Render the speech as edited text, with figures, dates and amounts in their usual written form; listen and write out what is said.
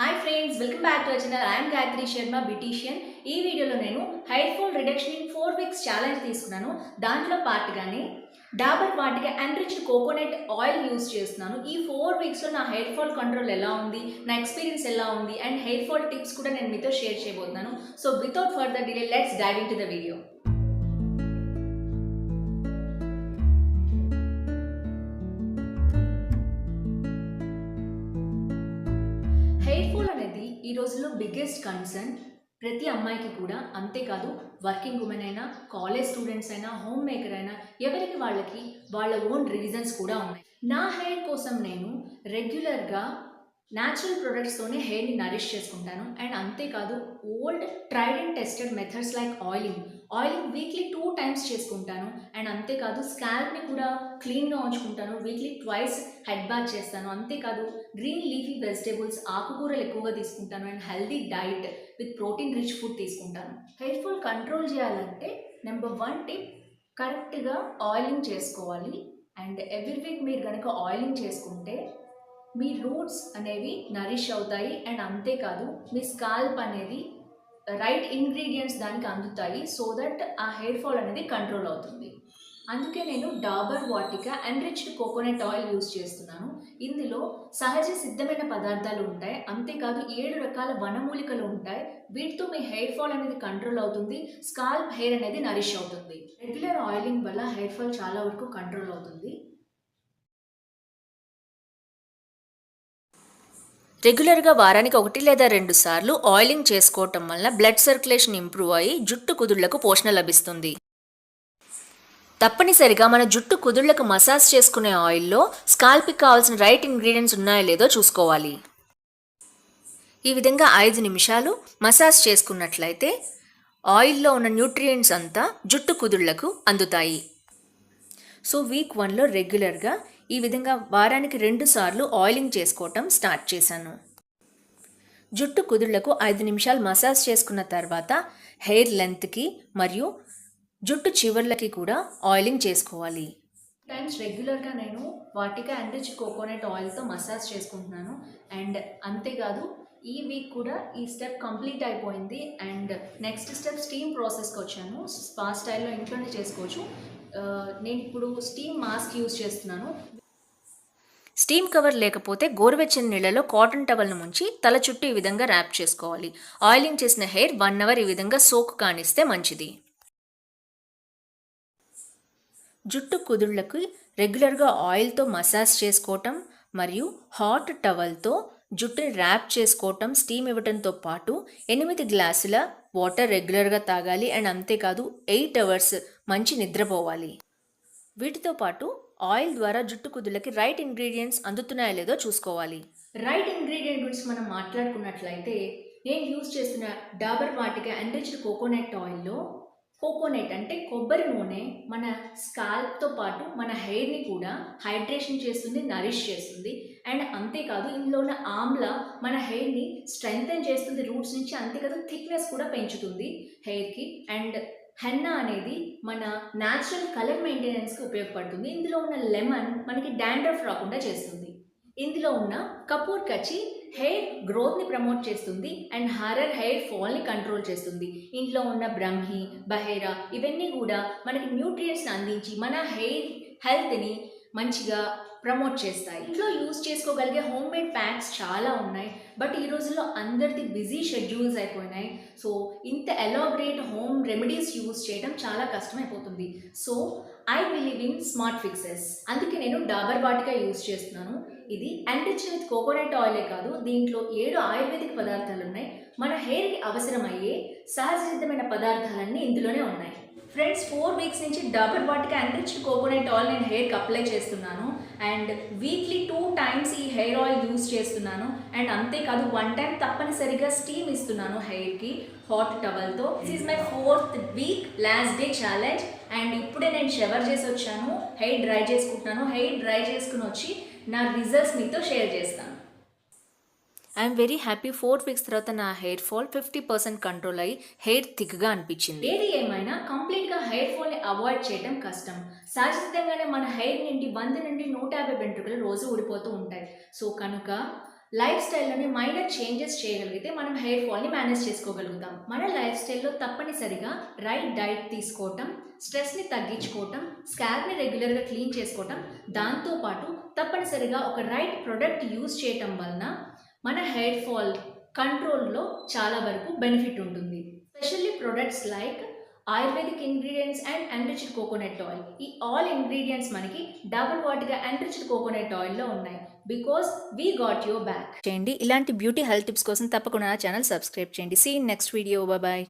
Hi friends, welcome back to our channel. I'm Gayatri Sharma, beautician. ఈ వీడియోలో నేను hair fall reduction in 4 weeks challenge తీసుకున్నాను. దాంట్లో పార్ట్గానే డాబర్ వాటిక ఎన్రిచ్డ్ కోకోనట్ ఆయిల్ యూస్ చేస్తున్నాను. ఈ 4 వీక్స్లో నా హెయిర్ ఫాల్ కంట్రోల్ ఎలా ఉంది, నా ఎక్స్పీరియన్స్ ఎలా ఉంది అండ్ హెయిర్ ఫాల్ టిప్స్ కూడా నేను మీతో షేర్ చేయబోతున్నాను. So without further delay let's dive into the video. Hair fall అనేది ఈ రోజుల్లో బిగ్గెస్ట్ కన్సర్న్ ప్రతి అమ్మాయికి కూడా. అంతేకాదు వర్కింగ్ ఉమెన్ అయినా, కాలేజ్ స్టూడెంట్స్ అయినా, హోమ్ మేకర్ అయినా, ఎవరికి వాళ్ళకి వాళ్ళ ఓన్ రీజన్స్ కూడా ఉన్నాయి. నా హెయిర్ కోసం నేను రెగ్యులర్గా న్యాచురల్ ప్రొడక్ట్స్తోనే హెయిర్ని నరిష్ చేసుకుంటాను. అండ్ అంతేకాదు old tried and tested methods like oiling weekly 2 times చేసుకుంటాను. అండ్ అంతేకాదు స్కాల్ప్ని కూడా క్లీన్గా ఉంచుకుంటాను. వీక్లీ ట్వైస్ హెడ్ బాత్ చేస్తాను. అంతేకాదు గ్రీన్ లీఫీ వెజిటేబుల్స్, ఆకుకూరలు ఎక్కువగా తీసుకుంటాను. And healthy diet with protein rich food తీసుకుంటాను. హెయిర్ ఫాల్ కంట్రోల్ చేయాలంటే నెంబర్ 1 టిప్, కరెక్ట్గా ఆయిలింగ్ చేసుకోవాలి. అండ్ ఎవ్రీ వీక్ మీరు కనుక ఆయిలింగ్ చేసుకుంటే మీ రూట్స్ అనేవి నరిష్ అవుతాయి. అండ్ అంతేకాదు మీ స్కాల్ప్ అనేది రైట్ ఇంగ్రీడియంట్స్ దానికి అందుతాయి. సో దట్ ఆ హెయిర్ ఫాల్ అనేది కంట్రోల్ అవుతుంది. అందుకే నేను డాబర్ వాటిక ఎన్రిచ్డ్ కోకోనట్ ఆయిల్ యూస్ చేస్తున్నాను. ఇందులో సహజ సిద్ధమైన పదార్థాలు ఉంటాయి. అంతేకాదు 7 రకాల వనమూలికలు ఉంటాయి. వీటితో మీ హెయిర్ ఫాల్ అనేది కంట్రోల్ అవుతుంది. స్కాల్ప్ హెయిర్ అనేది నరిష్ అవుతుంది. రెగ్యులర్ ఆయిలింగ్ వల్ల హెయిర్ ఫాల్ చాలా వరకు కంట్రోల్ అవుతుంది. రెగ్యులర్గా వారానికి 1 లేదా 2 సార్లు ఆయిలింగ్ చేసుకోవటం వల్ల బ్లడ్ సర్క్యులేషన్ ఇంప్రూవ్ అయ్యి జుట్టు కుదుళ్లకు పోషణ లభిస్తుంది. తప్పనిసరిగా మన జుట్టు కుదుళ్లకు మసాజ్ చేసుకునే ఆయిల్లో స్కాల్ప్కి కావాల్సిన రైట్ ఇంగ్రీడియంట్స్ ఉన్నాయో లేదో చూసుకోవాలి. ఈ విధంగా 5 నిమిషాలు మసాజ్ చేసుకున్నట్లయితే ఆయిల్లో ఉన్న న్యూట్రియంట్స్ అంతా జుట్టు కుదుళ్లకు అందుతాయి. సో వీక్ 1లో రెగ్యులర్గా ఈ విధంగా వారానికి 2 సార్లు ఆయిలింగ్ చేసుకోవటం స్టార్ట్ చేశాను. జుట్టు కుదుళ్లకు 5 నిమిషాలు మసాజ్ చేసుకున్న తర్వాత హెయిర్ లెంత్కి మరియు జుట్టు చివర్లకి కూడా ఆయిలింగ్ చేసుకోవాలి. టైమ్స్ రెగ్యులర్గా నేను వాటిక ఎన్రిచ్డ్ కోకోనట్ ఆయిల్తో మసాజ్ చేసుకుంటున్నాను. అండ్ అంతేకాదు ఈ వీక్ కూడా ఈ స్టెప్ కంప్లీట్ అయిపోయింది. అండ్ నెక్స్ట్ స్టెప్ స్టీమ్ ప్రాసెస్కి వచ్చాను. స్పా స్టైల్లో ఇంట్లోనే చేసుకోవచ్చు. నేను ఇప్పుడు స్టీమ్ మాస్క్ యూజ్ చేస్తున్నాను. స్టీమ్ కవర్ లేకపోతే గోరువెచ్చని నీళ్ళలో కాటన్ టవల్ను ముంచి తల చుట్టూ ఈ విధంగా ర్యాప్ చేసుకోవాలి. ఆయిలింగ్ చేసిన హెయిర్ 1 అవర్ ఈ విధంగా సోక్ కానిస్తే మంచిది. జుట్టు కుదుళ్లకు రెగ్యులర్గా ఆయిల్తో మసాజ్ చేసుకోవటం మరియు హాట్ టవల్తో జుట్టుని ర్యాప్ చేసుకోవటం, స్టీమ్ ఇవ్వటంతో పాటు 8 గ్లాసుల వాటర్ రెగ్యులర్గా తాగాలి. అండ్ అంతేకాదు 8 అవర్స్ మంచి నిద్రపోవాలి. వీటితో పాటు ఆయిల్ ద్వారా జుట్టు కుదుళ్ళకి రైట్ ఇంగ్రీడియంట్స్ అందుతున్నాయో లేదో చూసుకోవాలి. రైట్ ఇంగ్రీడియంట్ గురించి మనం మాట్లాడుకున్నట్లయితే నేను యూజ్ చేస్తున్న డాబర్ వాటిక ఎన్రిచ్డ్ కోకోనట్ ఆయిల్లో కోకోనట్ అంటే కొబ్బరి నూనె మన స్కాల్ప్తో పాటు మన హెయిర్ని కూడా హైడ్రేషన్ చేస్తుంది, నరిష్ చేస్తుంది. అండ్ అంతేకాదు ఇందులో ఉన్న ఆమ్లా మన హెయిర్ని స్ట్రెంగ్తెన్ చేస్తుంది రూట్స్ నుంచి. అంతేకాదు థిక్నెస్ కూడా పెంచుతుంది హెయిర్కి. అండ్ హెన్నా అనేది మన న్యాచురల్ కలర్ మెయింటెనెన్స్కి ఉపయోగపడుతుంది. ఇందులో ఉన్న లెమన్ మనకి డాండ్రఫ్ రాకుండా చేస్తుంది. ఇందులో ఉన్న కపూర్ కచి హెయిర్ గ్రోత్ని ప్రమోట్ చేస్తుంది అండ్ హెయిర్ ఫాల్ని కంట్రోల్ చేస్తుంది. ఇంట్లో ఉన్న బ్రహ్మి, బహేరా ఇవన్నీ కూడా మనకి న్యూట్రియంట్స్ని అందించి మన హెయిర్ హెల్త్ని మంచిగా ప్రమోట్ చేస్తాయి. ఇంట్లో యూజ్ చేసుకోగలిగే హోమ్ మేడ్ ప్యాక్స్ చాలా ఉన్నాయి. బట్ ఈ రోజుల్లో అందరిది బిజీ షెడ్యూల్స్ అయిపోయినాయి. సో ఇంత ఎలాబరేట్ హోమ్ రెమెడీస్ యూజ్ చేయడం చాలా కష్టమైపోతుంది. So I believe in smart fixes. అందుకే నేను డాబర్ వాటిక యూజ్ చేస్తున్నాను. ఇది ఎన్రిచ్డ్ విత్ కోకోనట్ ఆయిలే కాదు, దీంట్లో 7 ఆయుర్వేదిక్ పదార్థాలు ఉన్నాయి. మన హెయిర్కి అవసరమయ్యే సహజ సిద్ధమైన పదార్థాలన్నీ ఇందులోనే ఉన్నాయి. ఫ్రెండ్స్, 4 వీక్స్ నుంచి డాబర్ వాటిక ఎన్రిచ్డ్ కోకోనట్ ఆయిల్ నేను హెయిర్కి అప్లై చేస్తున్నాను. అండ్ వీక్లీ 2 టైమ్స్ ఈ హెయిర్ ఆయిల్ యూజ్ చేస్తున్నాను. అండ్ అంతేకాదు 1 టైం తప్పనిసరిగా స్టీమ్ ఇస్తున్నాను హెయిర్కి హాట్ టవల్తో. This is my 4th week last day challenge. And ఇప్పుడే నేను షవర్ చేసి వచ్చాను, హెయిర్ డ్రై చేసుకుంటున్నాను. హెయిర్ డ్రై చేసుకుని వచ్చి నా రిజల్ట్స్ మీతో షేర్ చేస్తాను. I'm very happy. 4 వీక్స్ తర్వాత నా హెయిర్ ఫాల్ 50% కంట్రోల్ అయ్యి హెయిర్ థిక్గా అనిపించింది. ఏది ఏమైనా కంప్లీట్గా హెయిర్ ఫాల్ని అవాయిడ్ చేయడం కష్టం. సహజంగానే మన హెయిర్ నుండి 100 నుండి 150 వెంట్రుకలు రోజు ఊడిపోతూ ఉంటాయి. సో కనుక లైఫ్ స్టైల్లోని మైనర్ చేంజెస్ చేయగలిగితే మనం హెయిర్ ఫాల్ని మేనేజ్ చేసుకోగలుగుతాం. మన లైఫ్ స్టైల్లో తప్పనిసరిగా రైట్ డైట్ తీసుకోవటం, స్ట్రెస్ని తగ్గించుకోవటం, స్కాల్ప్ని రెగ్యులర్గా క్లీన్ చేసుకోవటం, దాంతోపాటు తప్పనిసరిగా ఒక రైట్ ప్రొడక్ట్ యూజ్ చేయటం వలన మన హెయిర్ ఫాల్ కంట్రోల్లో చాలా వరకు బెనిఫిట్ ఉంటుంది. Specially products like ayurvedic ingredients and enriched coconut oil. ఈ ఆల్ ఇంగ్రీడియంట్స్ మనకి డబుల్ వాటిగా ఎన్రిచ్డ్ కోకోనట్ ఆయిల్లో ఉన్నాయి. Because we got your back. చేయండి. ఇలాంటి బ్యూటీ హెల్త్ టిప్స్ కోసం తప్పకుండా నా ఛానల్ సబ్స్క్రైబ్ చేయండి. See in next video. Bye.